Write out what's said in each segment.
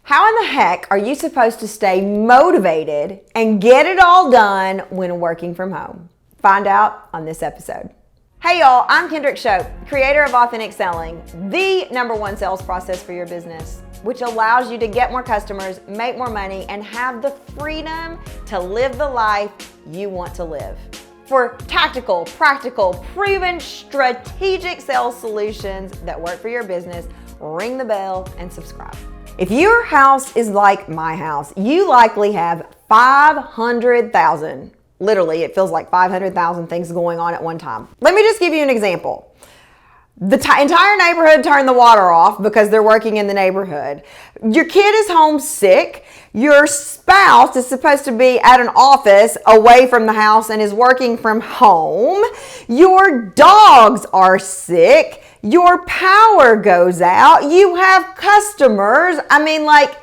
How in the heck are you supposed to stay motivated and get it all done when working from home? Find out on this episode. Hey y'all, I'm Kendrick Shope, creator of Authentic Selling, the #1 sales process for your business, which allows you to get more customers, make more money, and have the freedom to live the life you want to live. For tactical, practical, proven, strategic sales solutions that work for your business, ring the bell and subscribe. If your house is like my house, you likely have 500,000. Literally, it feels like 500,000 things going on at one time. Let me just give you an example. The entire neighborhood turned the water off because they're working in the neighborhood. Your kid is homesick. Your spouse is supposed to be at an office away from the house and is working from home. Your dogs are sick. Your power goes out. You have customers.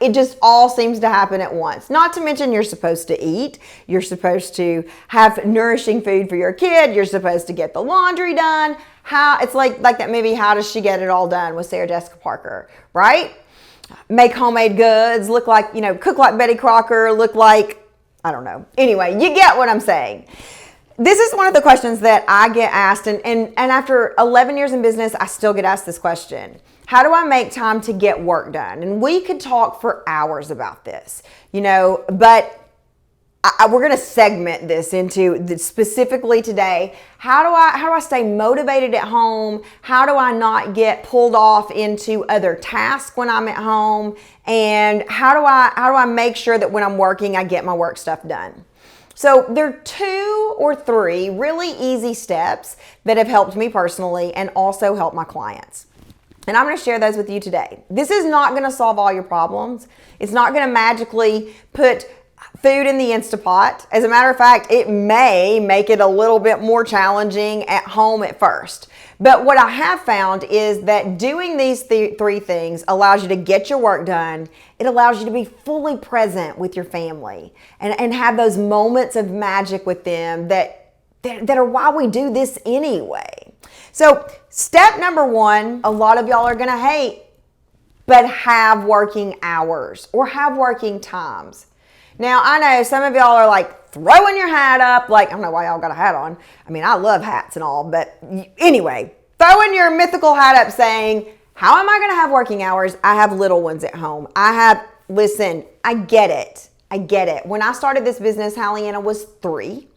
It just all seems to happen at once. Not to mention you're supposed to eat. You're supposed to have nourishing food for your kid. You're supposed to get the laundry done. It's like that movie, How Does She Get It All Done with Sarah Jessica Parker, right? Make homemade goods, cook like Betty Crocker, I don't know. Anyway, you get what I'm saying. This is one of the questions that I get asked, and after 11 years in business, I still get asked this question. How do I make time to get work done? And we could talk for hours about this, but we're going to segment this into specifically today. How do I stay motivated at home? How do I not get pulled off into other tasks when I'm at home? And how do I make sure that when I'm working, I get my work stuff done? So there are 2 or 3 really easy steps that have helped me personally and also helped my clients. And I'm going to share those with you today. This is not going to solve all your problems. It's not going to magically put food in the Instapot. As a matter of fact, it may make it a little bit more challenging at home at first. But what I have found is that doing these 3 things allows you to get your work done. It allows you to be fully present with your family and have those moments of magic with them that are why we do this anyway. So step #1, a lot of y'all are going to hate, but have working hours or have working times. Now, I know some of y'all are throwing your hat up, I don't know why y'all got a hat on. I love hats and all, but anyway, throwing your mythical hat up saying, how am I going to have working hours? I have little ones at home. Listen, I get it. When I started this business, Hallianna was 3.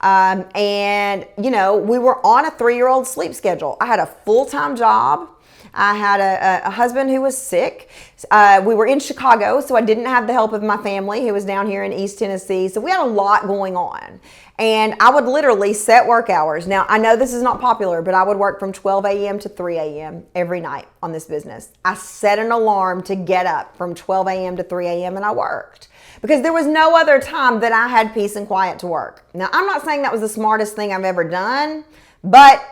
We were on a 3-year-old sleep schedule. I had a full-time job. I had a husband who was sick. We were in Chicago, so I didn't have the help of my family who was down here in East Tennessee. So we had a lot going on. And I would literally set work hours. Now, I know this is not popular, but I would work from 12 a.m. to 3 a.m. every night on this business. I set an alarm to get up from 12 a.m. to 3 a.m. and I worked. Because there was no other time that I had peace and quiet to work. Now, I'm not saying that was the smartest thing I've ever done, but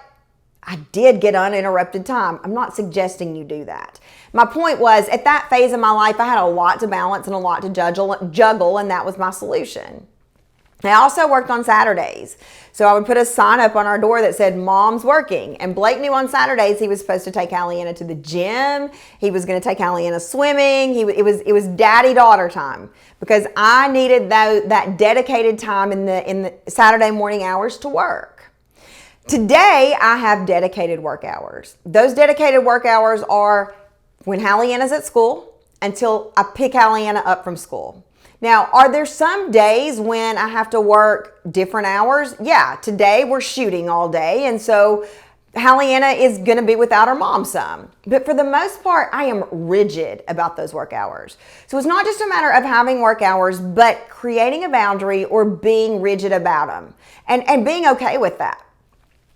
I did get uninterrupted time. I'm not suggesting you do that. My point was, at that phase of my life, I had a lot to balance and a lot to juggle, and that was my solution. I also worked on Saturdays. So I would put a sign up on our door that said, Mom's working. And Blake knew on Saturdays he was supposed to take Hallianna to the gym. He was going to take Hallianna swimming. It was daddy-daughter time because I needed that dedicated time in the Saturday morning hours to work. Today, I have dedicated work hours. Those dedicated work hours are when Hallianna's at school until I pick Hallianna up from school. Now, are there some days when I have to work different hours? Yeah, today we're shooting all day, and so Hallianna is going to be without her mom some. But for the most part, I am rigid about those work hours. So it's not just a matter of having work hours, but creating a boundary or being rigid about them and being okay with that.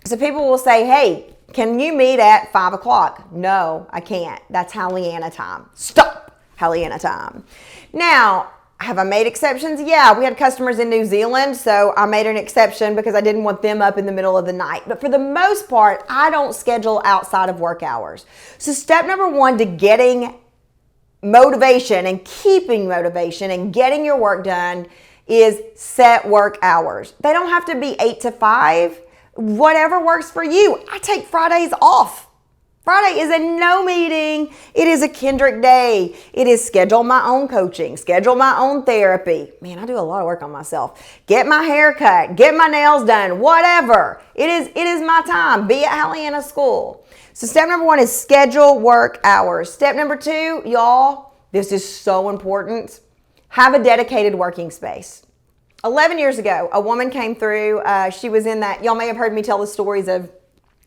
So people will say, hey, can you meet at 5 o'clock? No, I can't. That's Hallianna time. Stop, Hallianna time. Now, have I made exceptions? Yeah, we had customers in New Zealand, so I made an exception because I didn't want them up in the middle of the night. But for the most part, I don't schedule outside of work hours. So step #1 to getting motivation and keeping motivation and getting your work done is set work hours. They don't have to be 8 to 5. Whatever works for you. I take Fridays off. Friday is a no meeting. It is a Kendrick day. It is schedule my own coaching, schedule my own therapy. Man, I do a lot of work on myself. Get my hair cut, get my nails done, whatever. It is my time. Be at Hallianna School. So step number 1 is schedule work hours. Step number 2, y'all, this is so important. Have a dedicated working space. 11 years ago, a woman came through. She was in that, y'all may have heard me tell the stories of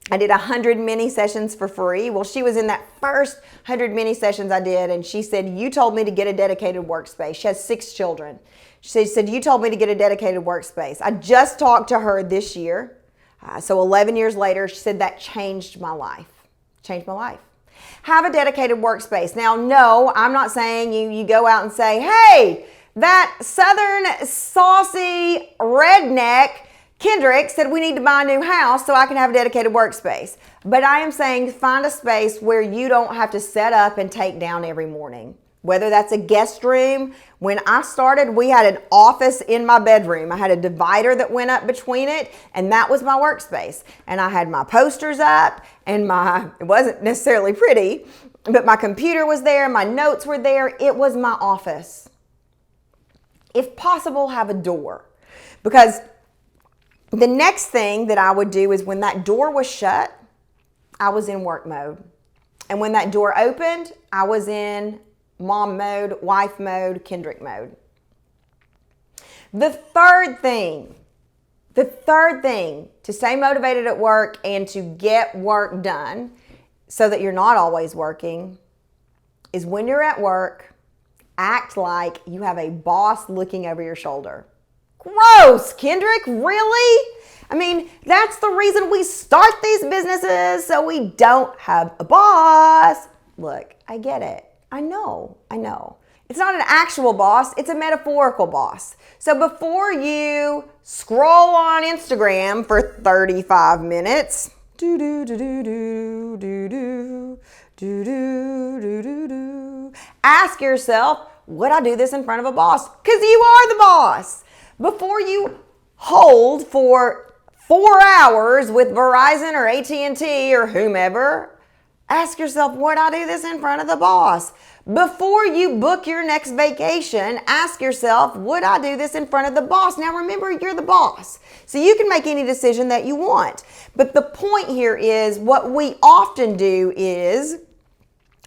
I did 100 mini sessions for free. Well, she was in that first 100 mini sessions I did, and she said, you told me to get a dedicated workspace. She has 6 children. She said, you told me to get a dedicated workspace. I just talked to her this year. So 11 years later, she said that changed my life. Changed my life. Have a dedicated workspace. Now, no, I'm not saying you go out and say, hey, that southern saucy redneck Kendrick said we need to buy a new house so I can have a dedicated workspace. But I am saying find a space where you don't have to set up and take down every morning. Whether that's a guest room. When I started, we had an office in my bedroom. I had a divider that went up between it, and that was my workspace. And I had my posters up, and it wasn't necessarily pretty, but my computer was there, my notes were there. It was my office. If possible, have a door. Because the next thing that I would do is when that door was shut, I was in work mode. And when that door opened, I was in mom mode, wife mode, Kendrick mode. The third thing to stay motivated at work and to get work done so that you're not always working is when you're at work, act like you have a boss looking over your shoulder. Gross, Kendrick, really? I mean, that's the reason we start these businesses, so we don't have a boss. Look, I get it. I know. It's not an actual boss, it's a metaphorical boss. So before you scroll on Instagram for 35 minutes, ask yourself, would I do this in front of a boss? Because you are the boss. Before you hold for 4 hours with Verizon or AT&T or whomever, ask yourself, would I do this in front of the boss? Before you book your next vacation, ask yourself, would I do this in front of the boss? Now remember, you're the boss, so you can make any decision that you want. But the point here is what we often do is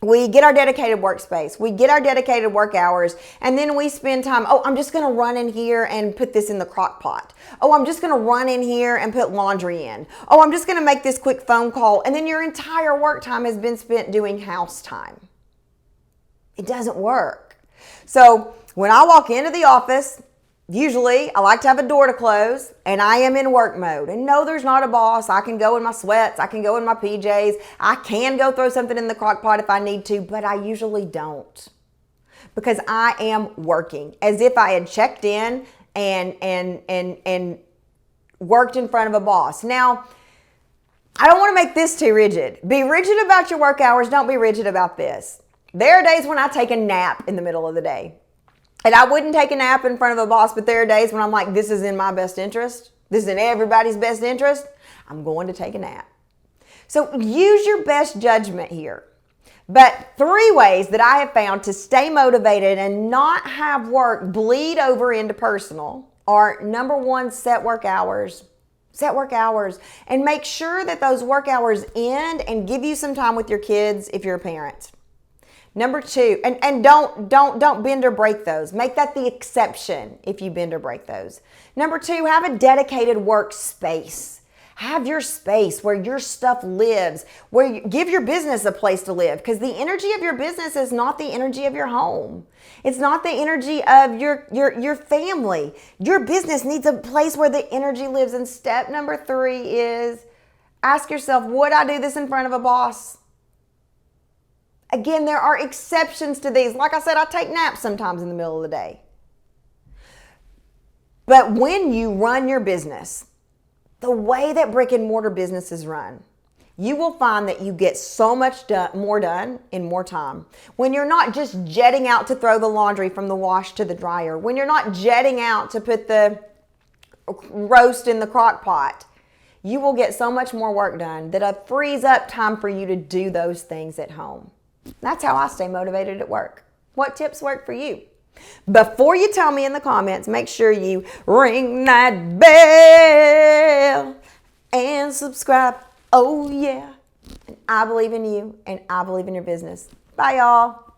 we get our dedicated workspace, we get our dedicated work hours, and then we spend time, I'm just going to run in here and put this in the crock pot. I'm just going to run in here and put laundry in. I'm just going to make this quick phone call. And then your entire work time has been spent doing house time. It doesn't work. So when I walk into the office, usually I like to have a door to close and I am in work mode. And no, there's not a boss. I can go in my sweats. I can go in my PJs. I can go throw something in the crock pot if I need to, but I usually don't because I am working as if I had checked in and worked in front of a boss. Now, I don't want to make this too rigid. Be rigid about your work hours. Don't be rigid about this. There are days when I take a nap in the middle of the day. And I wouldn't take a nap in front of a boss, but there are days when I'm like, this is in my best interest. This is in everybody's best interest. I'm going to take a nap. So use your best judgment here. But 3 ways that I have found to stay motivated and not have work bleed over into personal are, number 1, set work hours. Set work hours and make sure that those work hours end and give you some time with your kids if you're a parent. Number 2, and don't bend or break those. Make that the exception if you bend or break those. Number 2, have a dedicated workspace. Have your space where your stuff lives, where give your business a place to live, because the energy of your business is not the energy of your home. It's not the energy of your family. Your business needs a place where the energy lives. And step number 3 is ask yourself, would I do this in front of a boss? Again, there are exceptions to these. Like I said, I take naps sometimes in the middle of the day. But when you run your business, the way that brick and mortar businesses run, you will find that you get so much more done in more time. When you're not just jetting out to throw the laundry from the wash to the dryer, when you're not jetting out to put the roast in the crock pot, you will get so much more work done that it frees up time for you to do those things at home. That's how I stay motivated at work. What tips work for you? Before you tell me in the comments, make sure you ring that bell and subscribe. Oh yeah. And I believe in you and I believe in your business. Bye y'all.